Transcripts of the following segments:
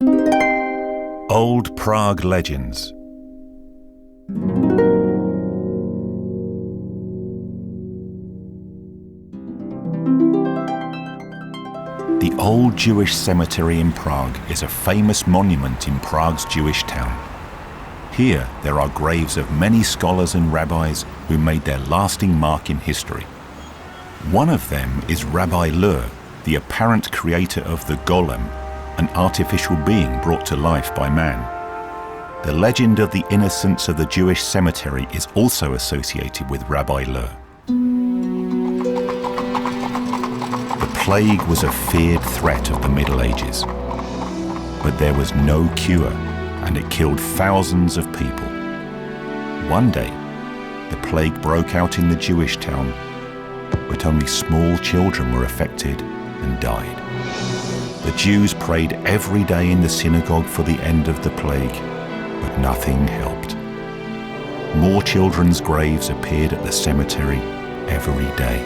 Old Prague legends. The old Jewish cemetery in Prague is a famous monument in Prague's Jewish town. Here there are graves of many scholars and rabbis who made their lasting mark in history. One of them is Rabbi Lur, the apparent creator of the golem, an artificial being brought to life by man. The legend of the innocents of the Jewish cemetery is also associated with Rabbi Lur. The plague was a feared threat of the Middle Ages, but there was no cure, and it killed thousands of people. One day, the plague broke out in the Jewish town, but only small children were affected and died. The Jews prayed every day in the synagogue for the end of the plague, but nothing helped. More children's graves appeared at the cemetery every day.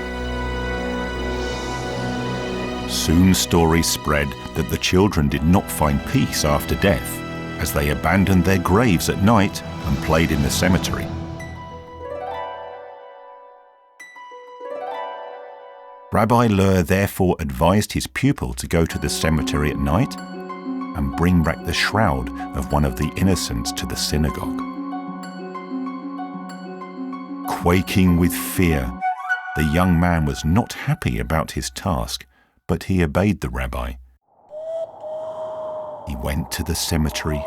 Soon stories spread that the children did not find peace after death, as they abandoned their graves at night and played in the cemetery. Rabbi Lur therefore advised his pupil to go to the cemetery at night and bring back the shroud of one of the innocents to the synagogue. Quaking with fear, the young man was not happy about his task, but he obeyed the rabbi. He went to the cemetery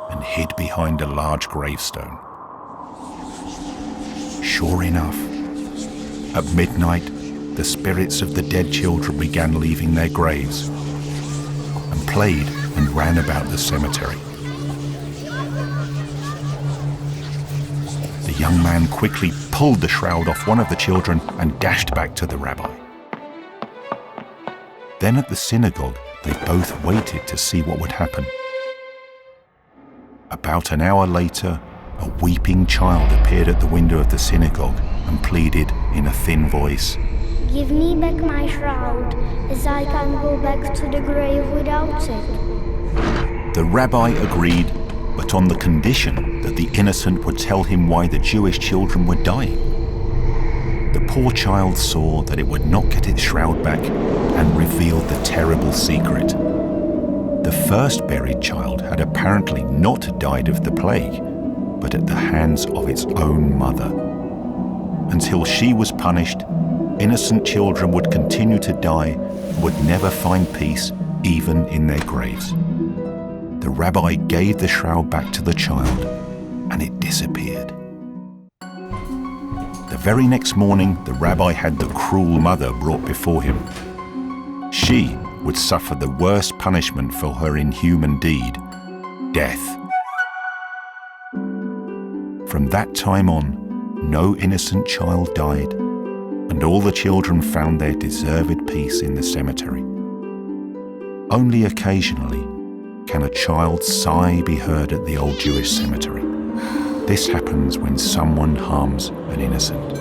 and hid behind a large gravestone. Sure enough, at midnight, the spirits of the dead children began leaving their graves and played and ran about the cemetery. The young man quickly pulled the shroud off one of the children and dashed back to the rabbi. Then at the synagogue, they both waited to see what would happen. About an hour later, a weeping child appeared at the window of the synagogue and pleaded in a thin voice, "Give me back my shroud, as I can't go back to the grave without it." The rabbi agreed, but on the condition that the innocent would tell him why the Jewish children were dying. The poor child saw that it would not get its shroud back and revealed the terrible secret. The first buried child had apparently not died of the plague, but at the hands of its own mother. Until she was punished, innocent children would continue to die and would never find peace, even in their graves. The rabbi gave the shroud back to the child, and it disappeared. The very next morning, the rabbi had the cruel mother brought before him. She would suffer the worst punishment for her inhuman deed, death. From that time on, no innocent child died, and all the children found their deserved peace in the cemetery. Only occasionally can a child's sigh be heard at the old Jewish cemetery. This happens when someone harms an innocent.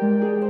Thank you.